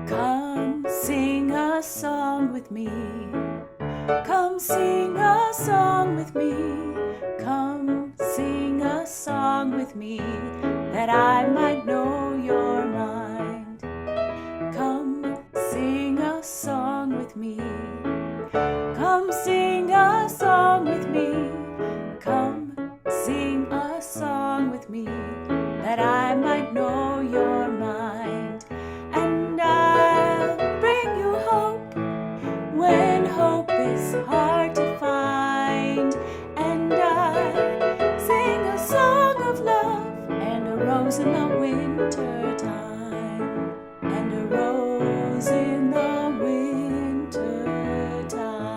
Come sing a song with me. Come sing a song with me. Come sing a song with me, that I might know your mind. Come sing a song with me. Come sing a song with me. Come sing a song with me, that I might know your mind. And I'll bring you hope when hope is hard to find. And I'll sing a song of love and a rose in the winter time. And a rose in the winter time.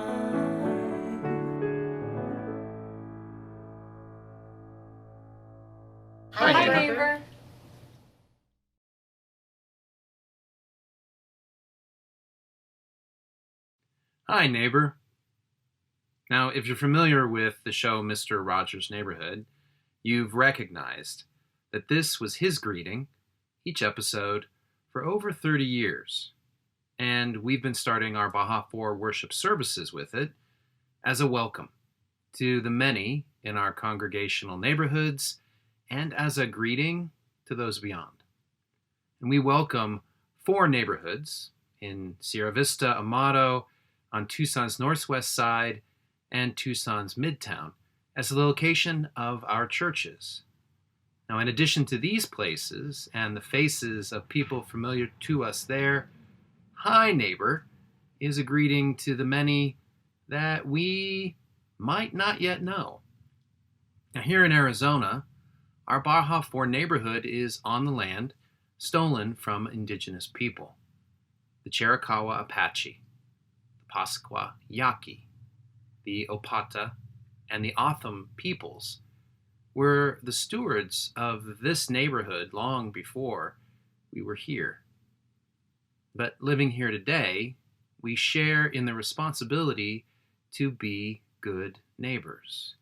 Hi, neighbor. Hi, neighbor. Now, if you're familiar with the show Mr. Rogers' Neighborhood, you've recognized that this was his greeting each episode for over 30 years. And we've been starting our Baja 4 worship services with it as a welcome to the many in our congregational neighborhoods and as a greeting to those beyond. And we welcome 4 neighborhoods in Sierra Vista, Amado, on Tucson's northwest side, and Tucson's midtown as the location of our churches. Now, in addition to these places and the faces of people familiar to us there, Hi Neighbor is a greeting to the many that we might not yet know. Now, here in Arizona, our Baja 4 neighborhood is on the land stolen from indigenous people, the Chiricahua Apache, the Pascua Yaqui, the Opata, and the Otham peoples were the stewards of this neighborhood long before we were here. But living here today, we share in the responsibility to be good neighbors.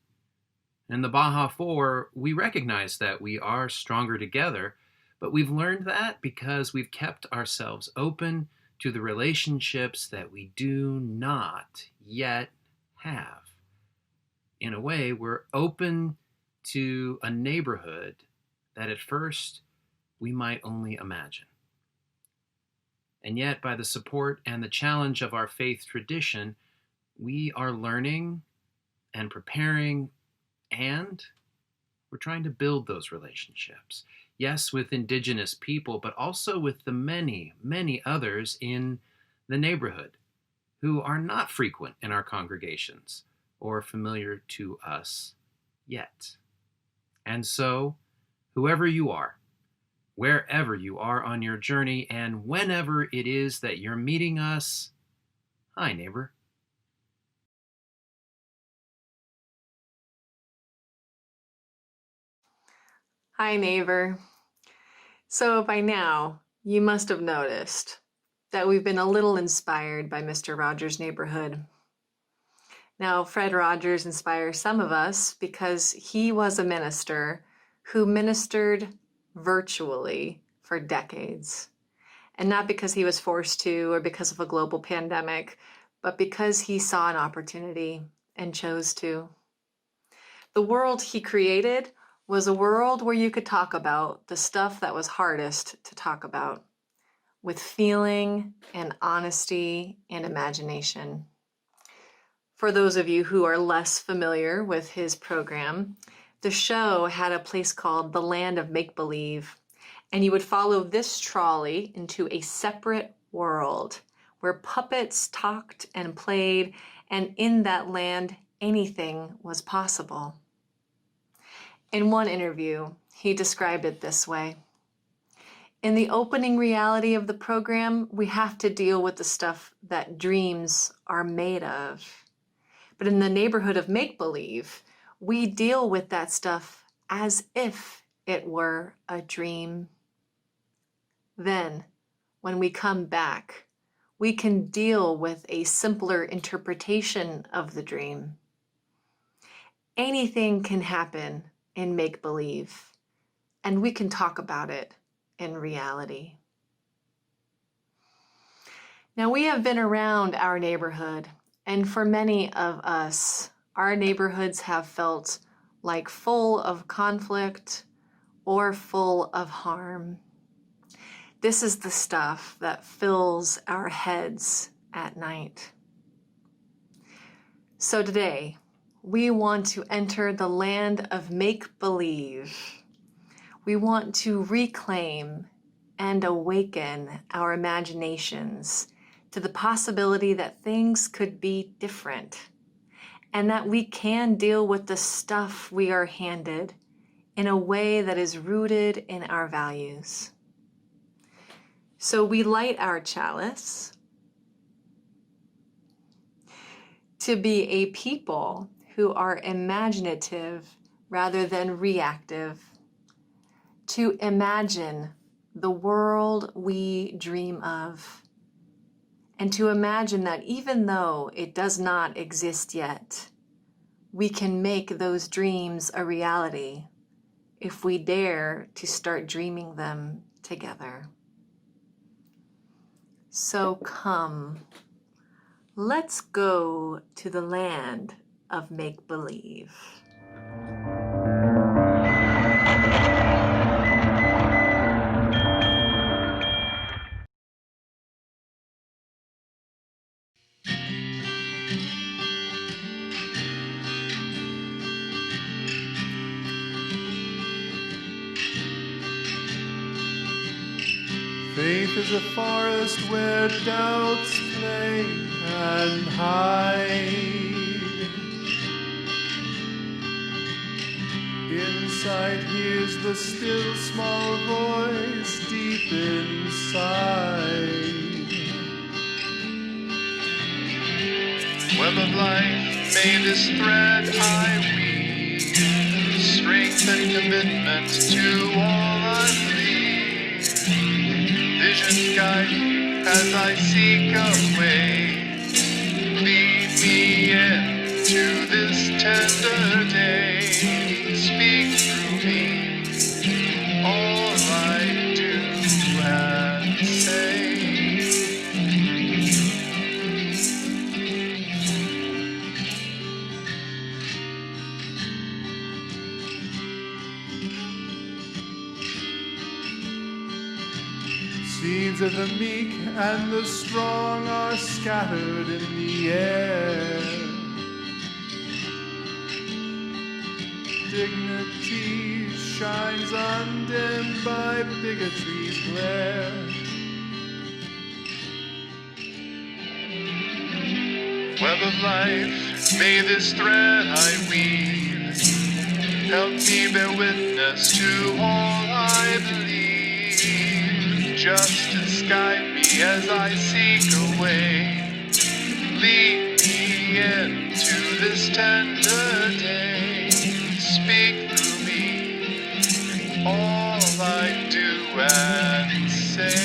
In the Baja 4, we recognize that we are stronger together, but we've learned that because we've kept ourselves open to the relationships that we do not yet have. In a way, we're open to a neighborhood that at first we might only imagine. And yet, by the support and the challenge of our faith tradition, we are learning and preparing, and we're trying to build those relationships. Yes, with indigenous people, but also with the many, many others in the neighborhood who are not frequent in our congregations or familiar to us yet. And so, whoever you are, wherever you are on your journey, and whenever it is that you're meeting us, hi, neighbor. Hi, neighbor. So by now, you must have noticed that we've been a little inspired by Mr. Rogers' Neighborhood. Now, Fred Rogers inspires some of us because he was a minister who ministered virtually for decades. And not because he was forced to or because of a global pandemic, but because he saw an opportunity and chose to. The world he created was a world where you could talk about the stuff that was hardest to talk about, with feeling and honesty and imagination. For those of you who are less familiar with his program, the show had a place called the Land of Make-Believe, and you would follow this trolley into a separate world where puppets talked and played, and in that land, anything was possible. In one interview, he described it this way: In the opening reality of the program, we have to deal with the stuff that dreams are made of. But in the neighborhood of make-believe, we deal with that stuff as if it were a dream. Then, when we come back, we can deal with a simpler interpretation of the dream. Anything can happen in make-believe, and we can talk about it in reality. Now, we have been around our neighborhood, and for many of us, our neighborhoods have felt like full of conflict or full of harm. This is the stuff that fills our heads at night. So today, we want to enter the land of make-believe. We want to reclaim and awaken our imaginations to the possibility that things could be different and that we can deal with the stuff we are handed in a way that is rooted in our values. So we light our chalice to be a people who are imaginative rather than reactive, to imagine the world we dream of, and to imagine that even though it does not exist yet, we can make those dreams a reality if we dare to start dreaming them together. So come, let's go to the land of make-believe. Faith is a forest where doubts play and hide. Insight hears the still small voice deep inside. Web of life, may this thread I weave, strength and commitment to all I believe. Vision guide me as I seek a way. Lead me into this tender day. Speak through me all I do and say. Seeds of the meek and the strong are scattered in the air. Dignity shines undimmed by bigotry's glare. Web of life, may this thread I weave help me bear witness to all I believe. Justice guide me as I seek a way. Lead me into this tender day. Speak through me all I do and say.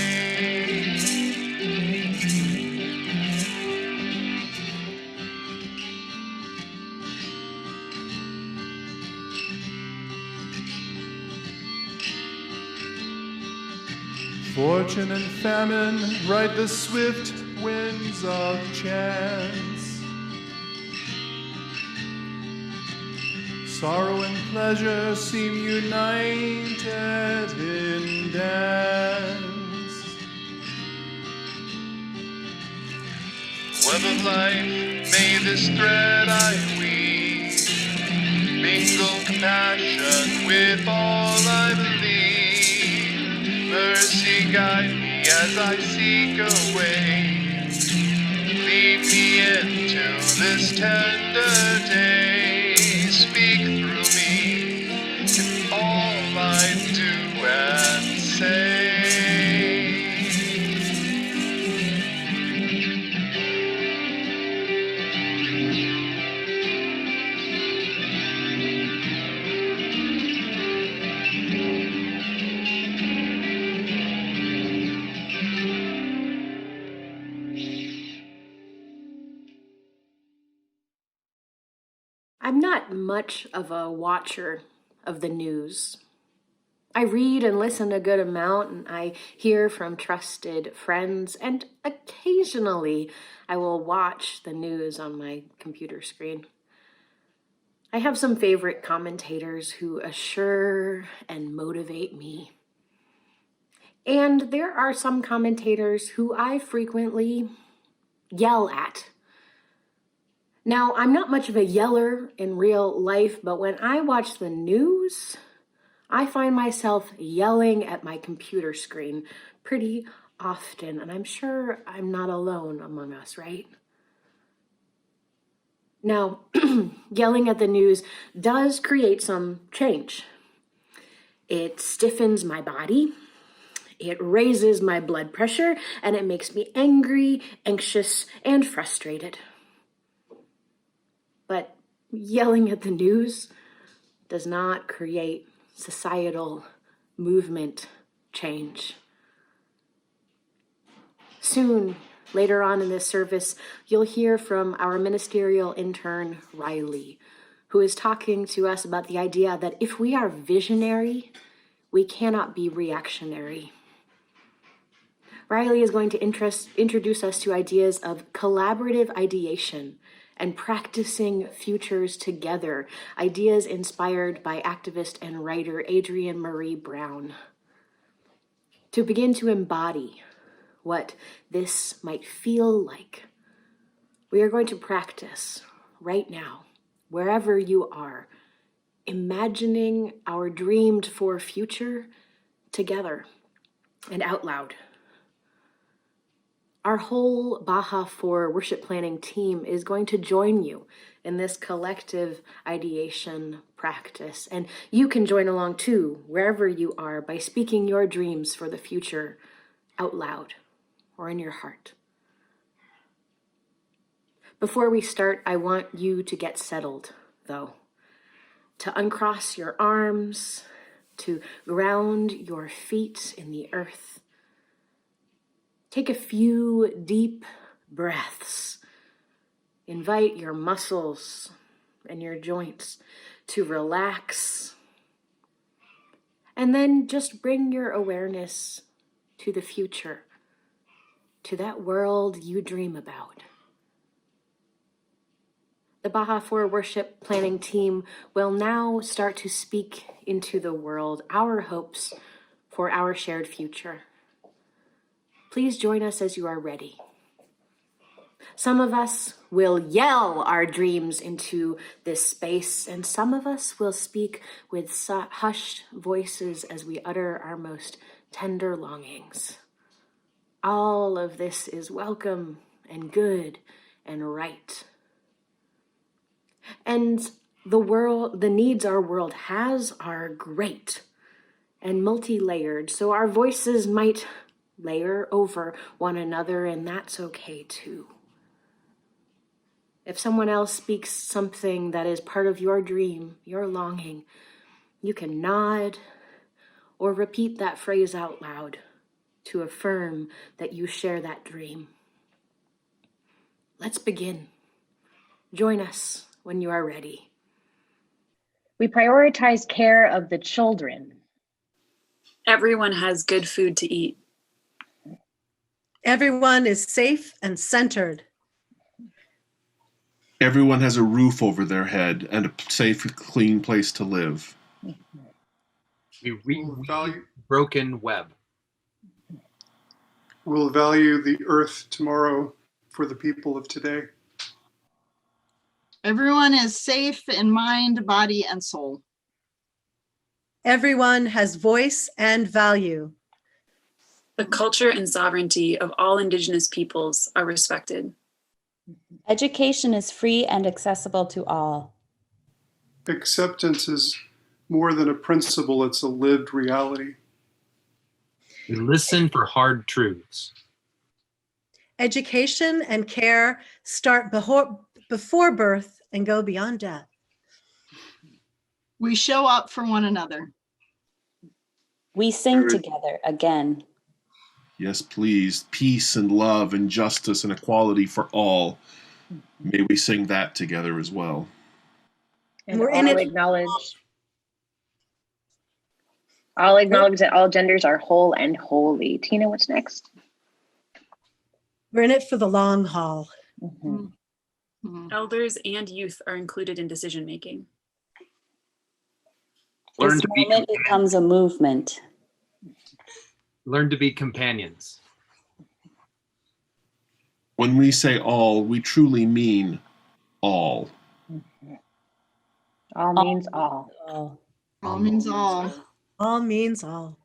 Fortune and famine ride the swift winds of chance. Sorrow and pleasure seem united in dance. Web of life, may this thread I weave mingle compassion with all I believe. Mercy guide me as I seek a way. Lead me into this tender day. Speak through me in all I do and say. not much of a watcher of the news. I read and listen a good amount, and I hear from trusted friends, and occasionally I will watch the news on my computer screen. I have some favorite commentators who assure and motivate me. And there are some commentators who I frequently yell at. Now, I'm not much of a yeller in real life, but when I watch the news, I find myself yelling at my computer screen pretty often, and I'm sure I'm not alone among us, right? Now, yelling at the news does create some change. It stiffens my body, it raises my blood pressure, and it makes me angry, anxious, and frustrated. But yelling at the news does not create societal movement change. Soon, later on in this service, you'll hear from our ministerial intern, Riley, who is talking to us about the idea that if we are visionary, we cannot be reactionary. Riley is going to introduce us to ideas of collaborative ideation and practicing futures together, ideas inspired by activist and writer Adrienne Marie Brown. To begin to embody what this might feel like, we are going to practice right now, wherever you are, imagining our dreamed for future together and out loud. Our whole Baja for worship planning team is going to join you in this collective ideation practice. And you can join along too, wherever you are, by speaking your dreams for the future out loud or in your heart. Before we start, I want you to get settled, though, to uncross your arms, to ground your feet in the earth. Take a few deep breaths. Invite your muscles and your joints to relax. And then just bring your awareness to the future, to that world you dream about. The Baja for worship planning team will now start to speak into the world our hopes for our shared future. Please join us as you are ready. Some of us will yell our dreams into this space, and some of us will speak with hushed voices as we utter our most tender longings. All of this is welcome and good and right. And the needs our world has are great and multi-layered, so our voices might layer over one another, and that's okay too. If someone else speaks something that is part of your dream, your longing, you can nod or repeat that phrase out loud to affirm that you share that dream. Let's begin. Join us when you are ready. We prioritize care of the children. Everyone has good food to eat. Everyone is safe and centered. Everyone has a roof over their head and a safe, clean place to live. We read broken web. We'll value the earth tomorrow for the people of today. Everyone is safe in mind, body, and soul. Everyone has voice and value. The culture and sovereignty of all Indigenous peoples are respected. Education is free and accessible to all. Acceptance is more than a principle, it's a lived reality. We listen for hard truths. Education and care start before birth and go beyond death. We show up for one another. We sing together again. Yes, please. Peace and love and justice and equality for all. May we sing that together as well. And We're in all it. acknowledge that all genders are whole and holy. Tina, what's next? We're in it for the long haul. Mhm. Elders and youth are included in decision making. Learn This to be moment becomes a movement. learn to be companions. When we say all, we truly mean all. All means all. All means all. All means all.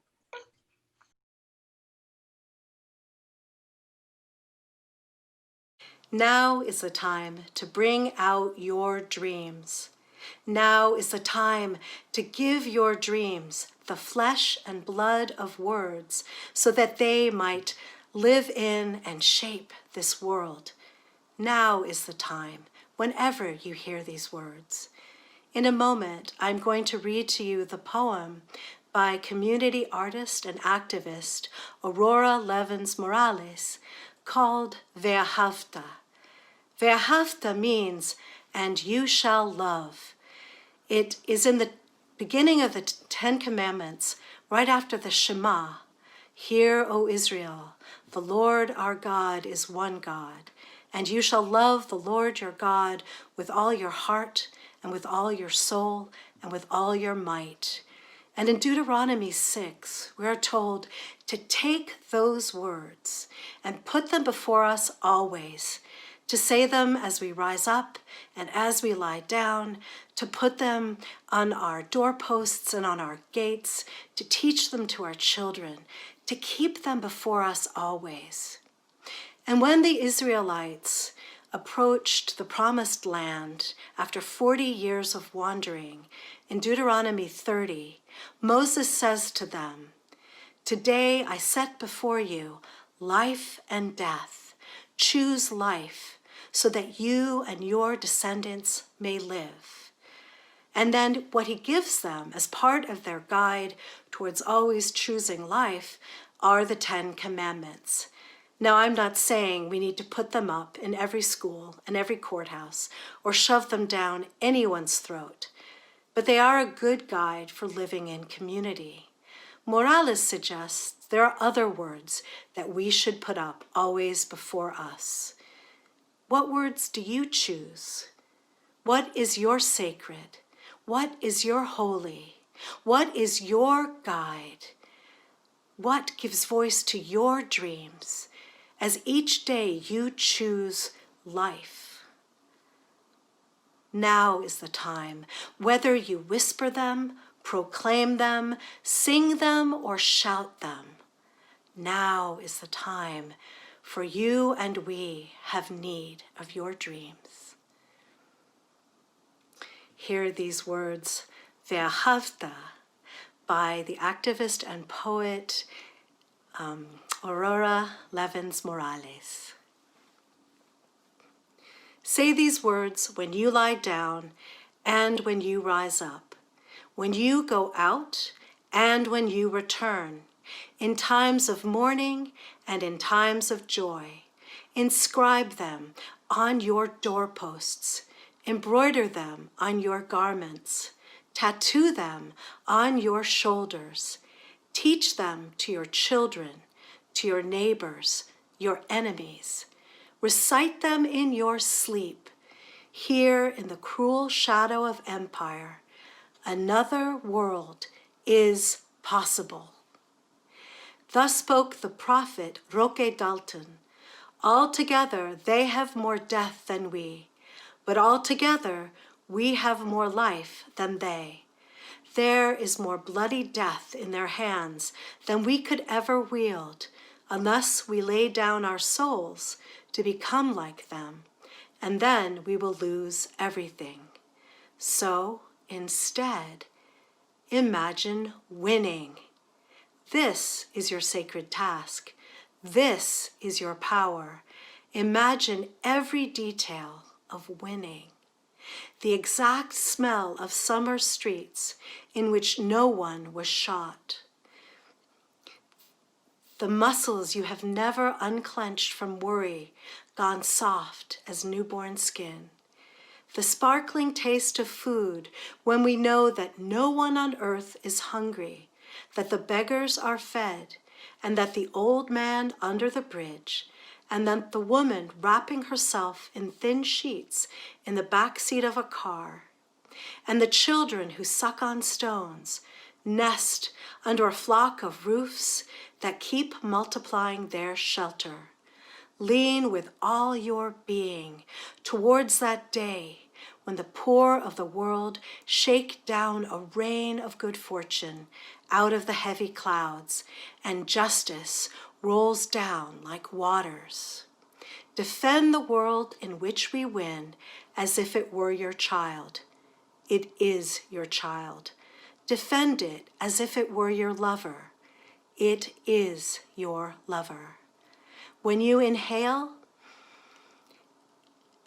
Now is the time to bring out your dreams. Now is the time to give your dreams the flesh and blood of words so that they might live in and shape this world. Now is the time, whenever you hear these words. In a moment, I'm going to read to you the poem by community artist and activist Aurora Levins Morales called Ve'ahavta. Ve'ahavta means, and you shall love. It is in the beginning of the Ten Commandments, right after the Shema. Hear, O Israel, the Lord our God is one God, and you shall love the Lord your God with all your heart and with all your soul and with all your might. And in Deuteronomy 6, we are told to take those words and put them before us always, to say them as we rise up and as we lie down, to put them on our doorposts and on our gates, to teach them to our children, to keep them before us always. And when the Israelites approached the promised land after 40 years of wandering, in Deuteronomy 30, Moses says to them, "Today I set before you life and death. Choose life so that you and your descendants may live." And then what he gives them as part of their guide towards always choosing life are the 10 Commandments. Now, I'm not saying we need to put them up in every school and every courthouse or shove them down anyone's throat, but they are a good guide for living in community. Morales suggests there are other words that we should put up always before us. What words do you choose? What is your sacred? What is your holy? What is your guide? What gives voice to your dreams as each day you choose life? Now is the time, whether you whisper them, proclaim them, sing them, or shout them. Now is the time, for you and we have need of your dreams. Hear these words, Ve'ahavta, by the activist and poet Aurora Levins Morales. Say these words when you lie down and when you rise up, when you go out and when you return, in times of mourning and in times of joy. Inscribe them on your doorposts, embroider them on your garments, tattoo them on your shoulders, teach them to your children, to your neighbors, your enemies. Recite them in your sleep. Here in the cruel shadow of empire, another world is possible. Thus spoke the prophet Roque Dalton. Altogether they have more death than we, but altogether we have more life than they. There is more bloody death in their hands than we could ever wield, unless we lay down our souls to become like them, and then we will lose everything. So, instead, imagine winning. This is your sacred task. This is your power. Imagine every detail of winning. The exact smell of summer streets in which no one was shot. The muscles you have never unclenched from worry, gone soft as newborn skin. the sparkling taste of food when we know that no one on earth is hungry, that the beggars are fed, and that the old man under the bridge, and that the woman wrapping herself in thin sheets in the back seat of a car, and the children who suck on stones, nest under a flock of roofs that keep multiplying their shelter. Lean with all your being towards that day when the poor of the world shake down a rain of good fortune out of the heavy clouds, and justice rolls down like waters. Defend the world in which we win as if it were your child. It is your child. Defend it as if it were your lover. It is your lover. When you inhale,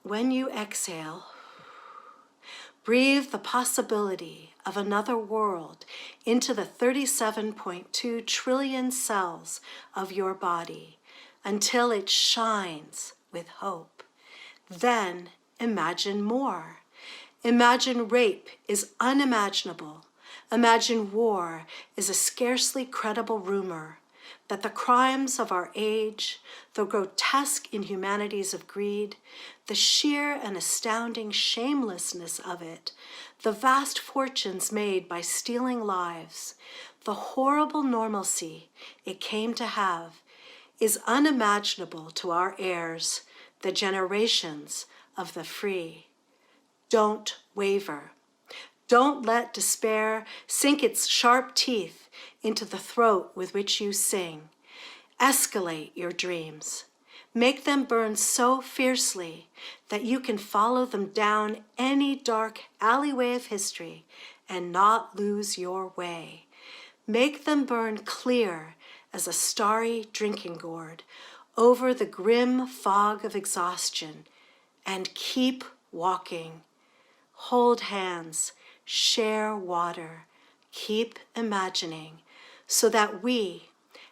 when you exhale, breathe the possibility of another world into the 37.2 trillion cells of your body until it shines with hope. Then imagine more. Imagine rape is unimaginable. Imagine war is a scarcely credible rumor. That the crimes of our age, the grotesque inhumanities of greed, the sheer and astounding shamelessness of it, the vast fortunes made by stealing lives, the horrible normalcy it came to have, is unimaginable to our heirs, the generations of the free. Don't waver. Don't let despair sink its sharp teeth into the throat with which you sing. Escalate your dreams. Make them burn so fiercely that you can follow them down any dark alleyway of history and not lose your way. Make them burn clear as a starry drinking gourd over the grim fog of exhaustion, and keep walking. Hold hands, share water, keep imagining, so that we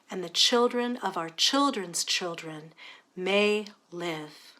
and the children of our children's children may live.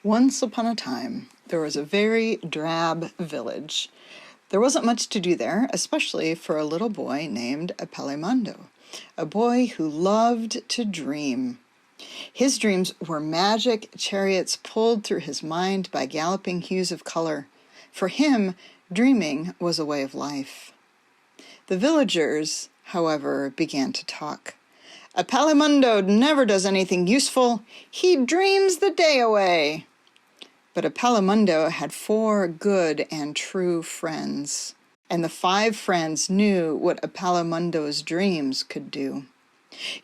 Once upon a time, there was a very drab village. There wasn't much to do there, especially for a little boy named Apelimando, a boy who loved to dream. His dreams were magic chariots pulled through his mind by galloping hues of color. For him, dreaming was a way of life. The villagers, however, began to talk. Apelimando never does anything useful. He dreams the day away. But Apellamundo had 4 good and true friends, and the 5 friends knew what Apellamundo's dreams could do.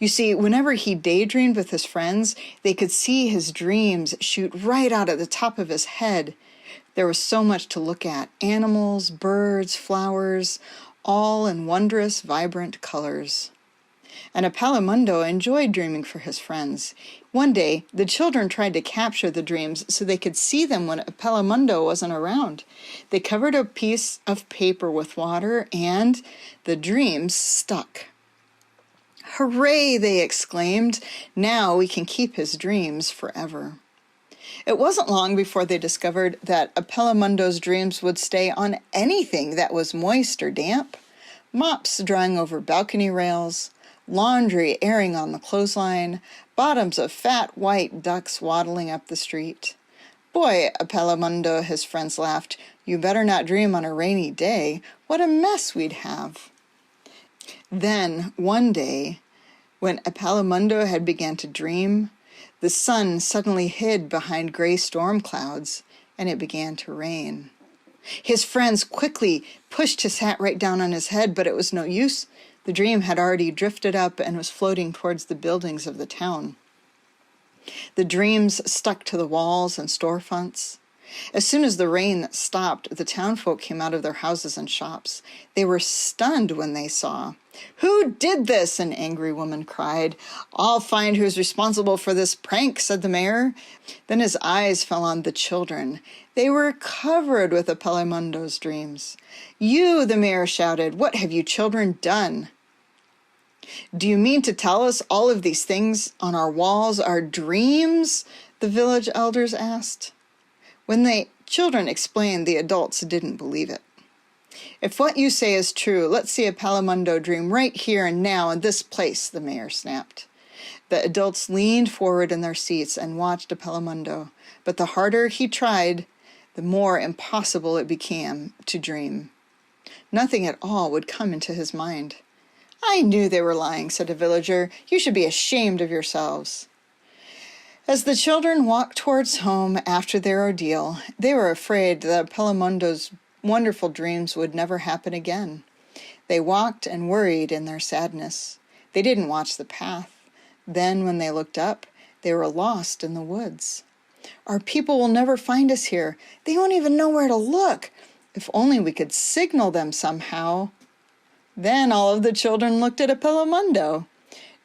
You see, whenever he daydreamed with his friends, they could see his dreams shoot right out at the top of his head. There was so much to look at: animals, birds, flowers, all in wondrous, vibrant colors. And Apellamundo enjoyed dreaming for his friends. One day, the children tried to capture the dreams so they could see them when Apellamundo wasn't around. They covered a piece of paper with water, and the dreams stuck. "Hooray!" they exclaimed. "Now we can keep his dreams forever." It wasn't long before they discovered that Apellamundo's dreams would stay on anything that was moist or damp: mops drying over balcony rails, laundry airing on the clothesline, bottoms of fat white ducks waddling up the street. "Boy, Apellamundo," his friends laughed, "you better not dream on a rainy day. What a mess we'd have." Then, one day, when Apellamundo had begun to dream, the sun suddenly hid behind gray storm clouds, and it began to rain. His friends quickly pushed his hat right down on his head, but it was no use. The dream had already drifted up and was floating towards the buildings of the town. The dreams stuck to the walls and storefronts. As soon as the rain stopped, the townfolk came out of their houses and shops. They were stunned when they saw. "Who did this?" an angry woman cried. "I'll find who's responsible for this prank," said the mayor. Then his eyes fell on the children. They were covered with Apellamundo's dreams. "You," the mayor shouted, "what have you children done?" "Do you mean to tell us all of these things on our walls are dreams?" the village elders asked. When the children explained, the adults didn't believe it. "If what you say is true, let's see Apellamundo dream right here and now in this place," the mayor snapped. The adults leaned forward in their seats and watched Apellamundo, but the harder he tried, the more impossible it became to dream. Nothing at all would come into his mind. "I knew they were lying," said a villager. "You should be ashamed of yourselves." As the children walked towards home after their ordeal, they were afraid that Apellamundo's wonderful dreams would never happen again. They walked and worried in their sadness. They didn't watch the path. Then, when they looked up, they were lost in the woods. "Our people will never find us here. They won't even know where to look. If only we could signal them somehow." Then all of the children looked at Apellamundo.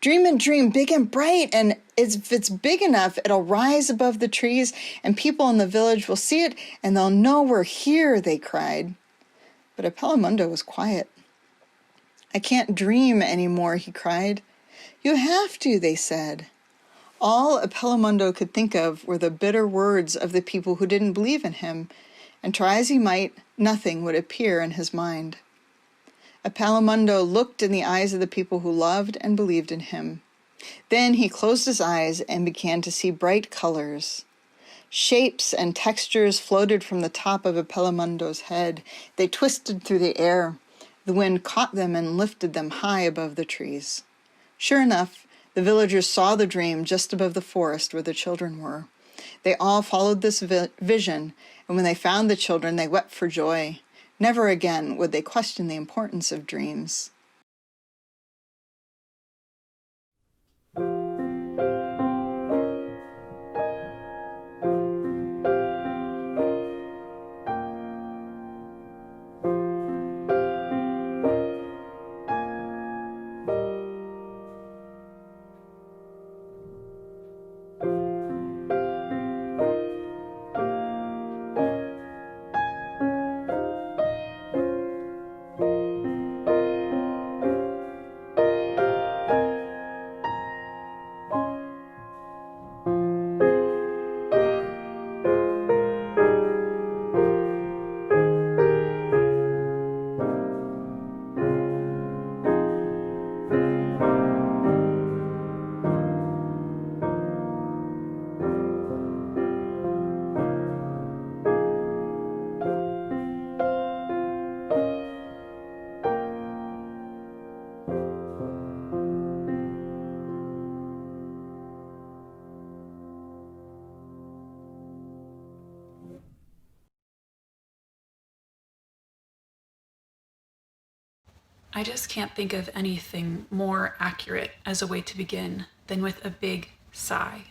"Dream and dream big and bright, and if it's big enough, it'll rise above the trees, and people in the village will see it, and they'll know we're here," they cried. But Apellamundo was quiet. "I can't dream anymore," he cried. "You have to," they said. All Apellamundo could think of were the bitter words of the people who didn't believe in him, and try as he might, nothing would appear in his mind. Apellamundo looked in the eyes of the people who loved and believed in him. Then he closed his eyes and began to see bright colors. Shapes and textures floated from the top of Apellamundo's head. They twisted through the air. The wind caught them and lifted them high above the trees. Sure enough, the villagers saw the dream just above the forest where the children were. They all followed this vision, and when they found the children, they wept for joy. Never again would they question the importance of dreams. I just can't think of anything more accurate as a way to begin than with a big sigh.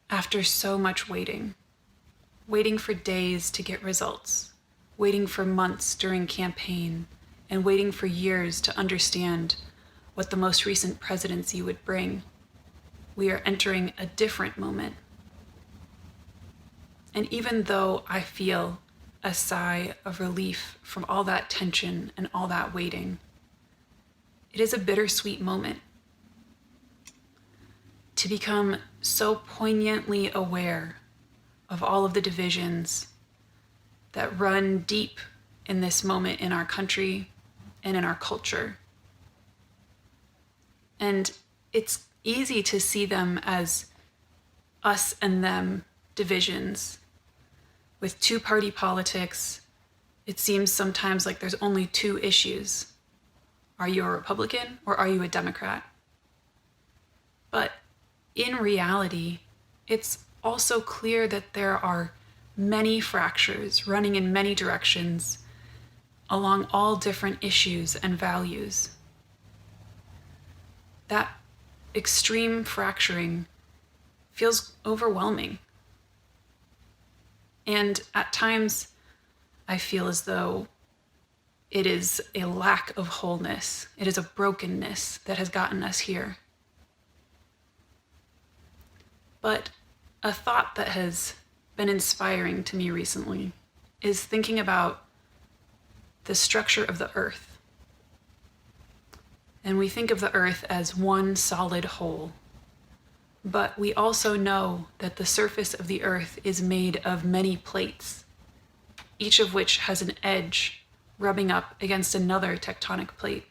After so much waiting for days to get results, waiting for months during campaign, and waiting for years to understand what the most recent presidency would bring, we are entering a different moment. And even though I feel a sigh of relief from all that tension and all that waiting, it is a bittersweet moment to become so poignantly aware of all of the divisions that run deep in this moment in our country and in our culture. And it's easy to see them as us and them divisions. With two-party politics, it seems sometimes like there's only two issues. Are you a Republican or are you a Democrat? But in reality, it's also clear that there are many fractures running in many directions along all different issues and values. That extreme fracturing feels overwhelming. And at times, I feel as though it is a lack of wholeness. It is a brokenness that has gotten us here. But a thought that has been inspiring to me recently is thinking about the structure of the earth. And we think of the earth as one solid whole. But we also know that the surface of the earth is made of many plates, each of which has an edge rubbing up against another tectonic plate.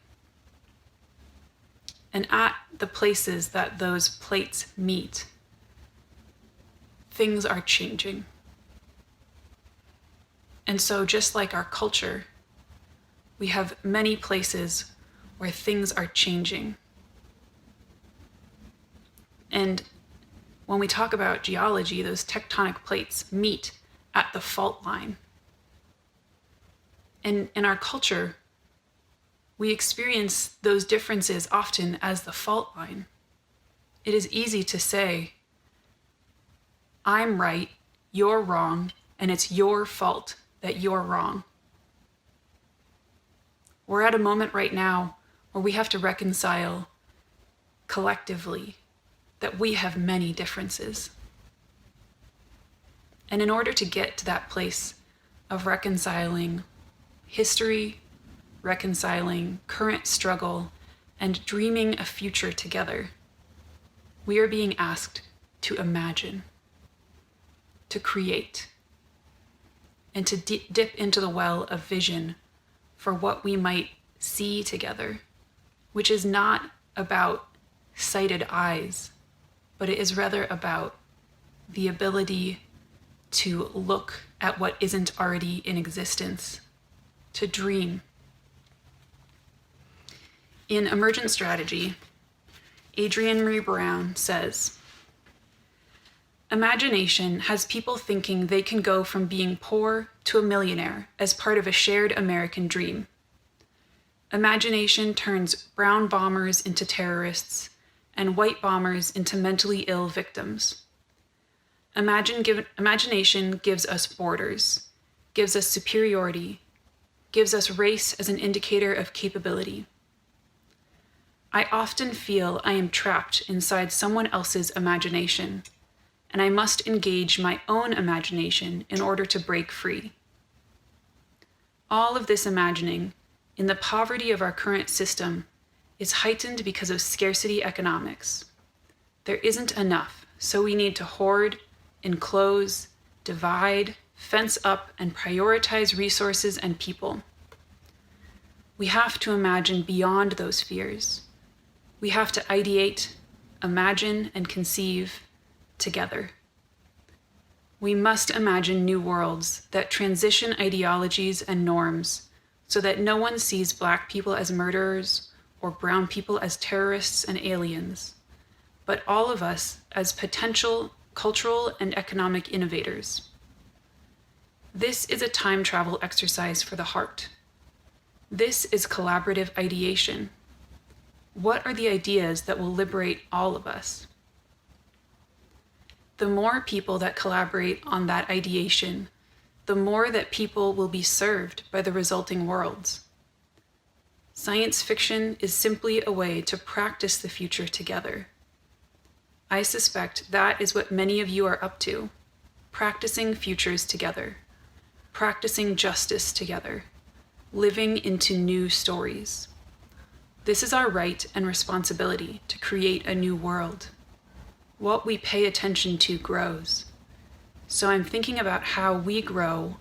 And at the places that those plates meet, things are changing. And so just like our culture, we have many places where things are changing. And when we talk about geology, those tectonic plates meet at the fault line. And in our culture, we experience those differences often as the fault line. It is easy to say, I'm right, you're wrong, and it's your fault that you're wrong. We're at a moment right now where we have to reconcile collectively that we have many differences. And in order to get to that place of reconciling history, reconciling current struggle, and dreaming a future together, we are being asked to imagine, to create, and to dip into the well of vision for what we might see together, which is not about sighted eyes, but it is rather about the ability to look at what isn't already in existence, to dream. In Emergent Strategy, Adrienne Marie Brown says, imagination has people thinking they can go from being poor to a millionaire as part of a shared American dream. Imagination turns brown bombers into terrorists and white bombers into mentally ill victims. Imagination gives us borders, gives us superiority, gives us race as an indicator of capability. I often feel I am trapped inside someone else's imagination, and I must engage my own imagination in order to break free. All of this imagining, in the poverty of our current system, is heightened because of scarcity economics. There isn't enough, so we need to hoard, enclose, divide, fence up, and prioritize resources and people. We have to imagine beyond those fears. We have to ideate, imagine, and conceive together. We must imagine new worlds that transition ideologies and norms so that no one sees Black people as murderers or brown people as terrorists and aliens, but all of us as potential cultural and economic innovators. This is a time travel exercise for the heart. This is collaborative ideation. What are the ideas that will liberate all of us? The more people that collaborate on that ideation, the more that people will be served by the resulting worlds. Science fiction is simply a way to practice the future together. I suspect that is what many of you are up to, practicing futures together, practicing justice together, living into new stories. This is our right and responsibility to create a new world. What we pay attention to grows. So I'm thinking about how we grow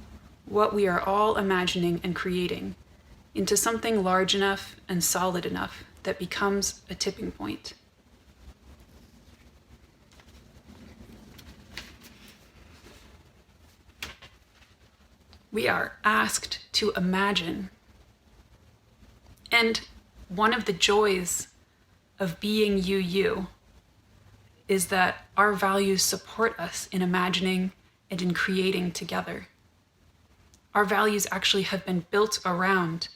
what we are all imagining and creating into something large enough and solid enough that becomes a tipping point. We are asked to imagine. And one of the joys of being you is that our values support us in imagining and in creating together. Our values actually have been built around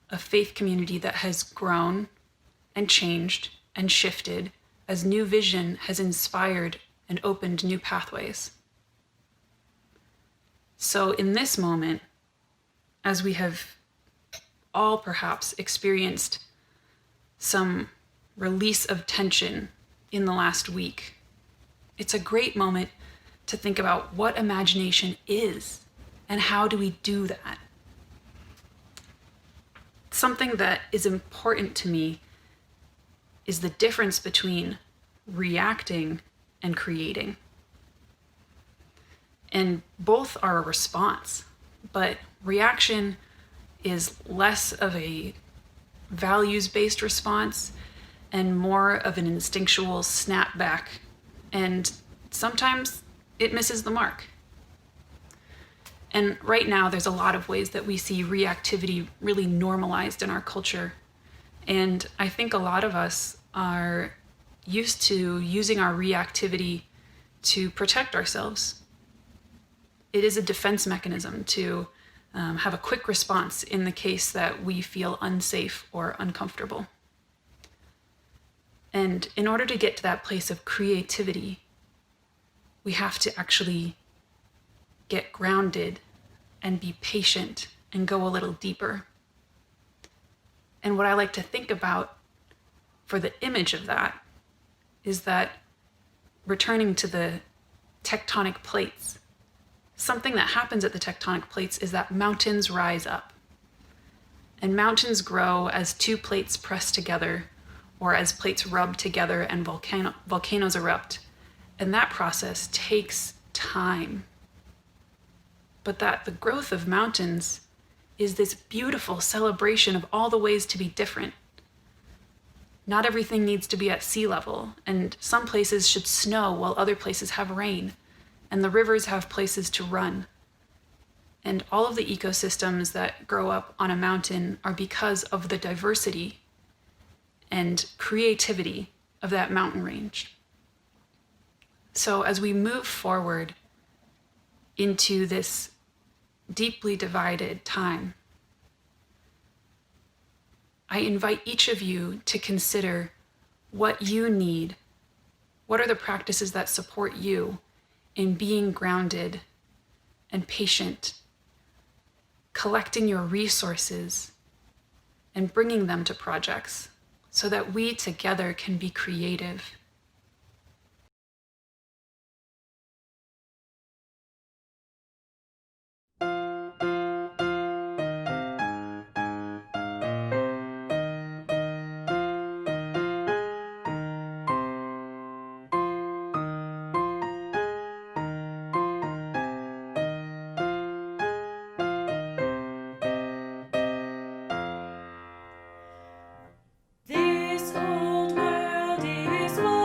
a faith community that has grown and changed and shifted as new vision has inspired and opened new pathways. So in this moment, as we have all perhaps experienced some release of tension in the last week, it's a great moment to think about what imagination is and how do we do that. Something that is important to me is the difference between reacting and creating. And both are a response, but reaction is less of a values-based response and more of an instinctual snapback, and sometimes it misses the mark. And right now there's a lot of ways that we see reactivity really normalized in our culture, and I think a lot of us are used to using our reactivity to protect ourselves. It is a defense mechanism to have a quick response in the case that we feel unsafe or uncomfortable. And in order to get to that place of creativity, we have to actually get grounded and be patient and go a little deeper. And what I like to think about for the image of that is that returning to the tectonic plates, something that happens at the tectonic plates is that mountains rise up. And mountains grow as two plates press together, or as plates rub together and volcanoes erupt. And that process takes time. But that the growth of mountains is this beautiful celebration of all the ways to be different. Not everything needs to be at sea level, and some places should snow while other places have rain, and the rivers have places to run. And all of the ecosystems that grow up on a mountain are because of the diversity and creativity of that mountain range. So as we move forward into this deeply divided time, I invite each of you to consider what you need. What are the practices that support you in being grounded and patient, collecting your resources and bringing them to projects so that we together can be creative. This old world is full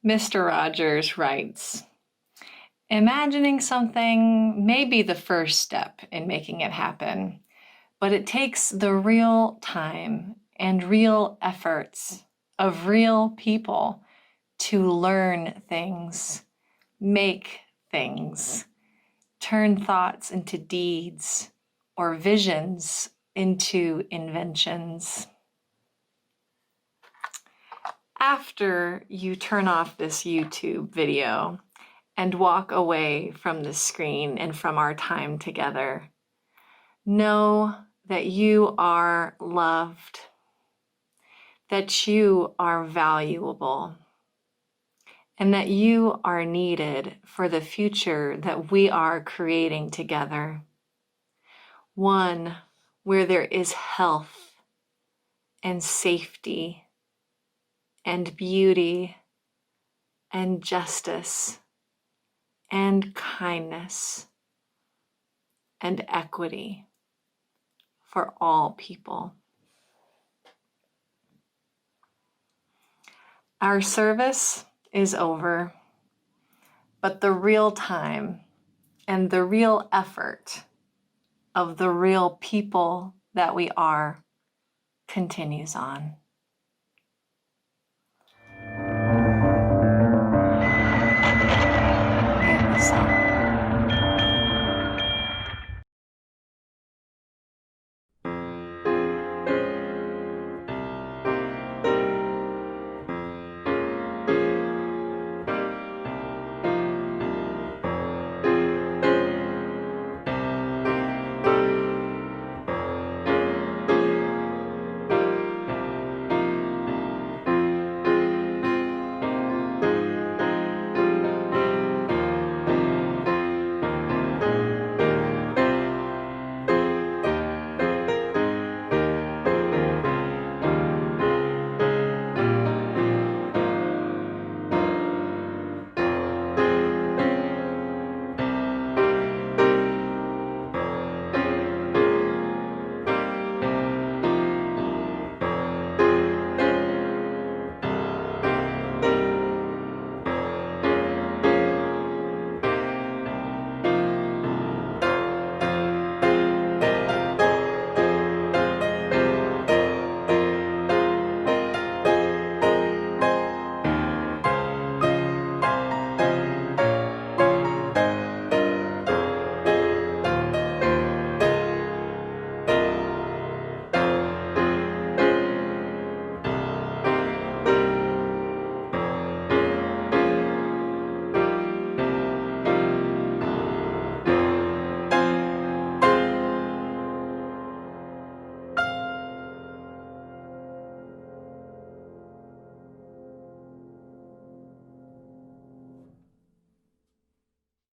Mr. Rogers writes, imagining something may be the first step in making it happen, but it takes the real time and real efforts of real people to learn things, make things, turn thoughts into deeds, or visions into inventions. After you turn off this YouTube video and walk away from the screen and from our time together, know that you are loved, that you are valuable, and that you are needed for the future that we are creating together. One where there is health and safety and beauty and justice and kindness and equity for all people. Our service is over, but the real time and the real effort of the real people that we are continues on.